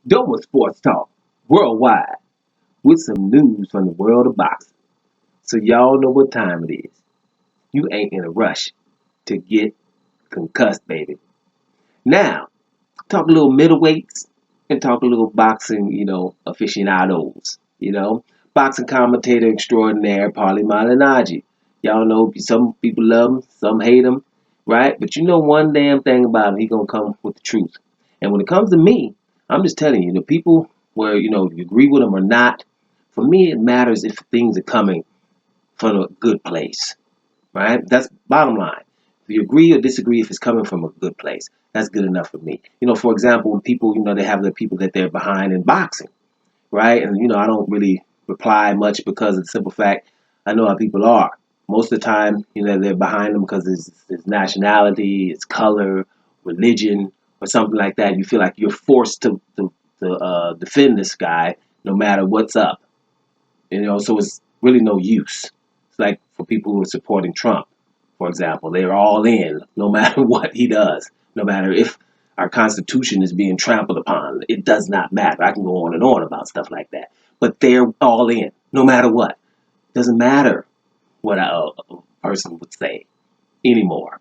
Domo Sports Talk worldwide with some news from the world of boxing. So y'all know what time it is. You ain't in a rush to get concussed, baby. Now, talk a little middleweights and talk a little boxing, aficionados. Boxing commentator extraordinaire Paulie Malignaggi. Y'all know some people love him, some hate him, right? But you know one damn thing about him, he gonna come with the truth. And when it comes to me, I'm just telling you, the people where you agree with them or not, for me it matters if things are coming from a good place, right? That's bottom line. If you agree or disagree, if it's coming from a good place, that's good enough for me. For example, when people, they have the people that they're behind in boxing, right? And, I don't really reply much because of the simple fact I know how people are. Most of the time, they're behind them because it's nationality, it's color, religion, or something like that. You feel like you're forced to defend this guy no matter what's up. So it's really no use. It's like for people who are supporting Trump, for example, they're all in no matter what he does, no matter if our Constitution is being trampled upon. It does not matter. I can go on and on about stuff like that. But they're all in, no matter what. It doesn't matter what a person would say anymore.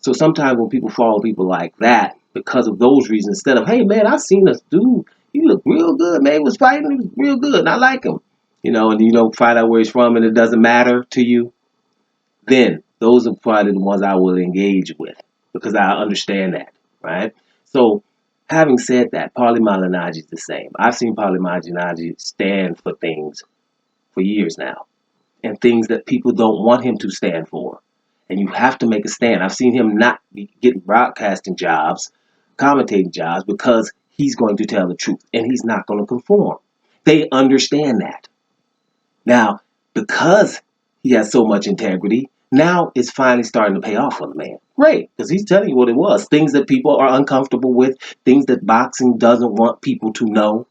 So sometimes when people follow people like that, because of those reasons, instead of, hey, man, I seen this dude. He looked real good, man. He was fighting. He was real good, and I like him. And you don't find out where he's from and it doesn't matter to you, then those are probably the ones I will engage with because I understand that, right? So, having said that, Paulie Malignaggi is the same. I've seen Paulie Malignaggi stand for things for years now, and things that people don't want him to stand for. And you have to make a stand. I've seen him not be getting broadcasting jobs, commentating jobs, because he's going to tell the truth and he's not going to conform. They understand that. Now, because he has so much integrity, now it's finally starting to pay off for the man. Great, because he's telling you what it was. Things that people are uncomfortable with, things that boxing doesn't want people to know.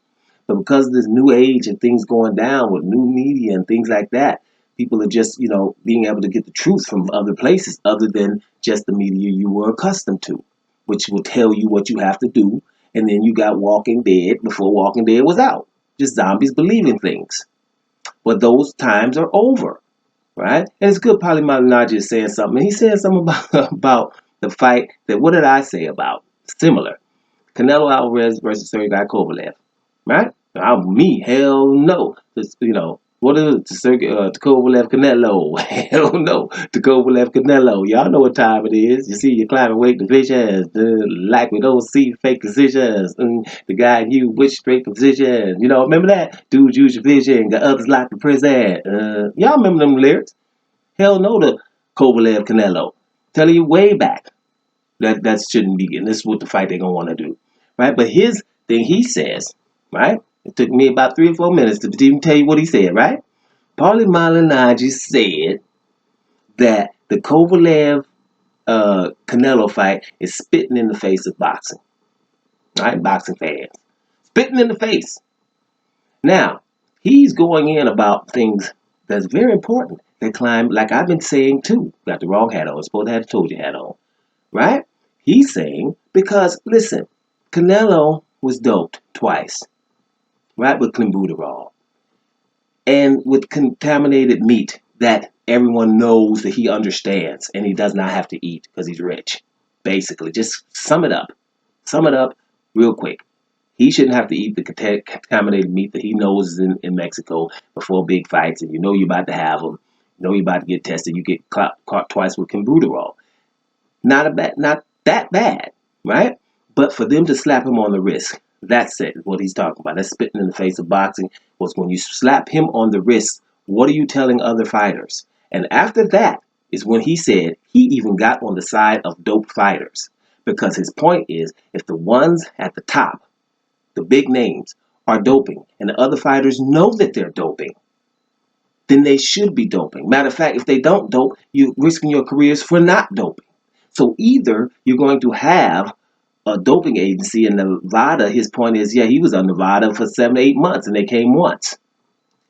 But because of this new age and things going down with new media and things like that, people are just, being able to get the truth from other places other than just the media you were accustomed to, which will tell you what you have to do. And then you got Walking Dead before Walking Dead was out. Just zombies believing things. But those times are over, right? And it's good Paulie Malignaggi is saying something. He said something about the fight that, what did I say about? Similar. Canelo Alvarez versus Sergey Kovalev, right? Me, hell no. What is it? To Kovalev Canelo. Hell no. To Kovalev Canelo. Y'all know what time it is. You see your climbing weight divisions. Like we don't see fake decisions. The guy you which straight position. Remember that? Dudes use your vision. Got others locked in prison. Y'all remember them lyrics? Hell no to Kovalev Canelo. Telling you way back. That shouldn't be. And this is what the fight they're going to want to do. Right? But his thing, he says, right? It took me about 3 or 4 minutes to even tell you what he said, right? Paulie Malignaggi said that the Kovalev Canelo fight is spitting in the face of boxing, right? Boxing fans. Spitting in the face. Now, he's going in about things that's very important. They climb, like I've been saying too. Got the wrong hat on. Supposed to have the told you hat on, right? He's saying, because, listen, Canelo was doped twice, right, with clenbuterol. And with contaminated meat that everyone knows that he understands and he does not have to eat because he's rich. Basically, just sum it up. Sum it up real quick. He shouldn't have to eat the contaminated meat that he knows is in Mexico before big fights, and you're about to have them. You're about to get tested. You get caught twice with clenbuterol. Not that bad, right? But for them to slap him on the wrist, that's it. What he's talking about. That's spitting in the face of boxing. Was when you slap him on the wrist, what are you telling other fighters? And after that is when he said he even got on the side of dope fighters. Because his point is, if the ones at the top, the big names, are doping, and the other fighters know that they're doping, then they should be doping. Matter of fact, if they don't dope, you're risking your careers for not doping. So either you're going to have a doping agency in Nevada. His point is, yeah, he was on Nevada for 7 to 8 months, and they came once.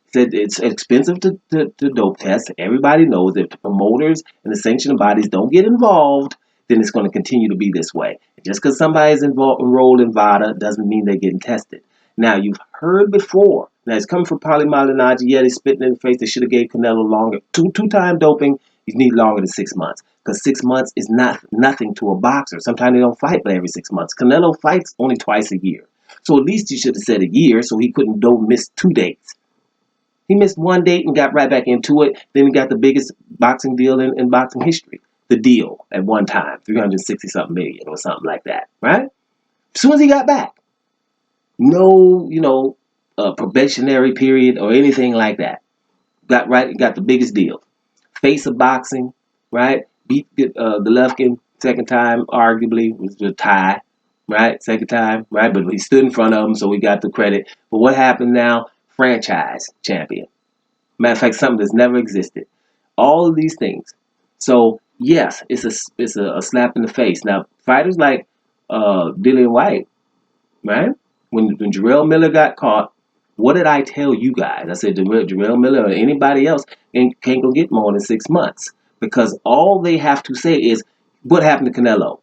He said it's expensive to dope test. Everybody knows if the promoters and the sanctioning bodies don't get involved, then it's going to continue to be this way. Just because somebody's enrolled in VADA doesn't mean they're getting tested. Now, you've heard before. Now, it's coming from Paulie Malignaggi. Yeah, they spitting in the face. They should have gave Canelo longer. Two-time doping, you need longer than 6 months. Because 6 months is nothing to a boxer. Sometimes they don't fight but every 6 months. Canelo fights only twice a year. So at least you should have said a year so he couldn't miss 2 dates. He missed 1 date and got right back into it. Then he got the biggest boxing deal in boxing history. The deal at one time, 360-something million or something like that, right? As soon as he got back. No, probationary period or anything like that. Got the biggest deal. Face of boxing, right? Beat Golovkin second time, arguably was a tie, right? Second time, right? But he stood in front of him, so we got the credit. But what happened now? Franchise champion. Matter of fact, something that's never existed. All of these things. So yes, it's a slap in the face. Now fighters like Dillian White, right? When Jarrell Miller got caught, what did I tell you guys? I said Jarrell Miller or anybody else can't go get more than 6 months because all they have to say is what happened to Canelo.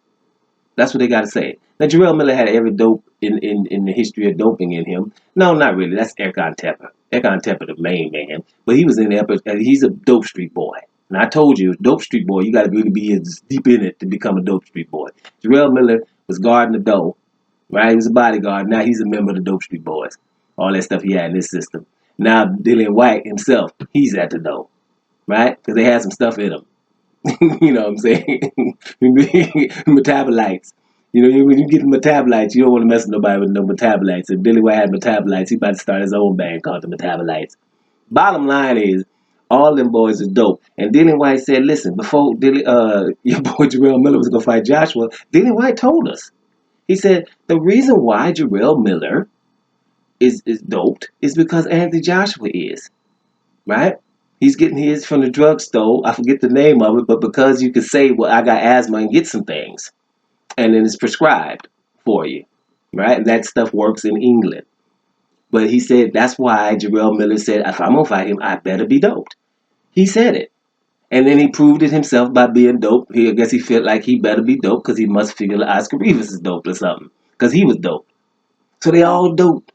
That's what they got to say. Now Jarrell Miller had every dope in the history of doping in him. No, not really. That's Erkan Tepper. Erkan Tepper, the main man, but he was in there. But he's a dope street boy. And I told you, dope street boy, you got to really be deep in it to become a dope street boy. Jarrell Miller was guarding the door. Right? He was a bodyguard. Now he's a member of the Dope Street Boys. All that stuff he had in his system. Now Dillian White himself, he's at the door. Right? Because they had some stuff in him. You know what I'm saying? Metabolites. When you get the metabolites, you don't want to mess with nobody with no metabolites. If Dillian White had metabolites, he about to start his own band called the Metabolites. Bottom line is, all them boys are dope. And Dillian White said, listen, before your boy Jarrell Miller was going to fight Joshua, Dillian White told us. He said, the reason why Jarrell Miller is doped is because Anthony Joshua is, right? He's getting his from the drugstore. I forget the name of it, but because you can say, well, I got asthma and get some things. And then it's prescribed for you, right? And that stuff works in England. But he said, that's why Jarrell Miller said, if I'm going to fight him, I better be doped. He said it. And then he proved it himself by being dope. I guess he felt like he better be dope because he must feel like Oscar Rivas is dope or something. Because he was dope. So they all dope,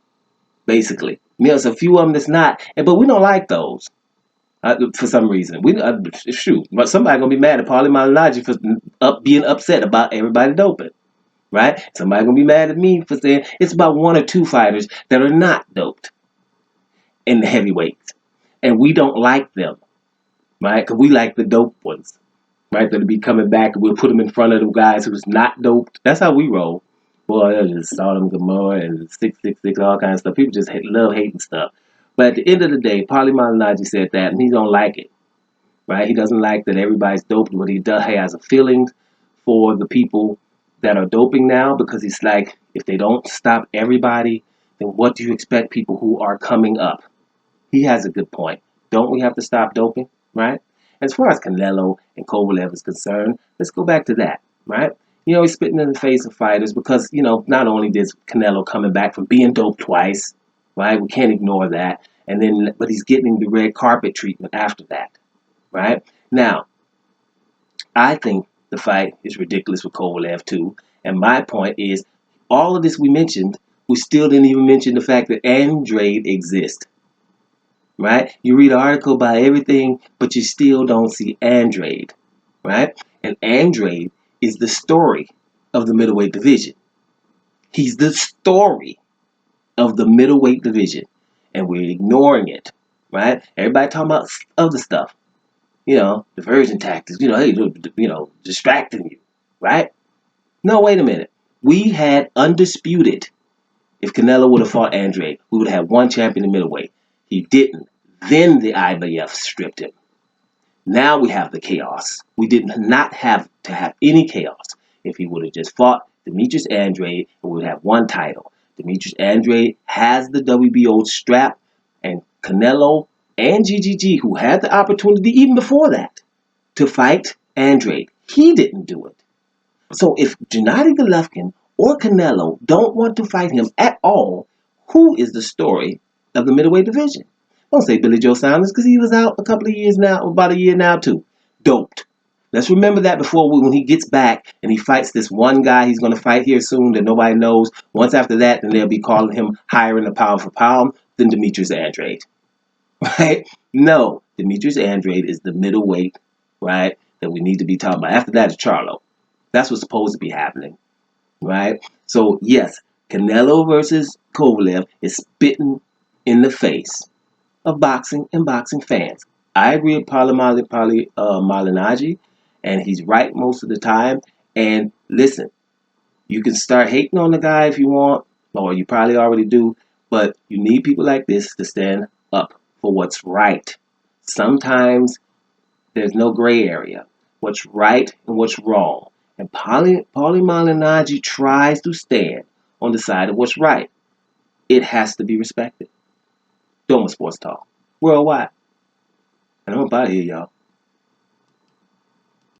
basically. There's a few of them that's not. But we don't like those for some reason. Shoot. But somebody going to be mad at Paulie Malignaggi for being upset about everybody doping. Right? Somebody going to be mad at me for saying it's about 1 or 2 fighters that are not doped in the heavyweights. And we don't like them. Right? Because we like the dope ones, right? That'll be coming back and we'll put them in front of the guys who's not doped. That's how we roll. Boy, that's just Sodom, Gomorrah, and 666, all kinds of stuff. People just love hating stuff. But at the end of the day, Paulie Malignaggi said that, and he don't like it, right? He doesn't like that everybody's doped, but he has a feeling for the people that are doping now because he's like, if they don't stop everybody, then what do you expect people who are coming up? He has a good point. Don't we have to stop doping, right? As far as Canelo and KOVALEV is concerned, let's go back to that, right? He's spitting in the face of fighters because, not only did Canelo coming back from being doped twice, right? We can't ignore that. But he's getting the red carpet treatment after that, right? Now, I think the fight is ridiculous with KOVALEV too. And my point is, all of this we mentioned, we still didn't even mention the fact that Andrade exists. Right? You read an article about everything, but you still don't see Andrade, right? And Andrade is the story of the middleweight division. He's the story of the middleweight division, and we're ignoring it, right? Everybody talking about other stuff, diversion tactics, hey, distracting you, right? No, wait a minute. We had undisputed. If Canelo would have fought Andrade, we would have 1 champion in middleweight. He didn't. Then the IBF stripped him. Now we have the chaos. We did not have to have any chaos. If he would have just fought Demetrius Andrade, we would have 1 title. Demetrius Andrade has the WBO strap, and Canelo and GGG, who had the opportunity even before that to fight Andrade, he didn't do it. So if Gennady Golovkin or Canelo don't want to fight him at all, who is the story of the middleweight division? Don't say Billy Joe Saunders because he was out a couple of years now, about a year now too. Doped. Let's remember that when he gets back and he fights this one guy he's going to fight here soon that nobody knows. Once after that, then they'll be calling him higher in the pound for pound than Demetrius Andrade, right? No, Demetrius Andrade is the middleweight, right, that we need to be talking about. After that is Charlo. That's what's supposed to be happening, right? So, yes, Canelo versus Kovalev is spitting in the face of boxing and boxing fans. I agree with Paulie Malignaggi, and he's right most of the time. And listen, you can start hating on the guy if you want, or you probably already do, but you need people like this to stand up for what's right. Sometimes there's no gray area. What's right and what's wrong. And Paulie Malignaggi tries to stand on the side of what's right. It has to be respected. Doing Sports Talk. Worldwide. And I'm about to hear y'all.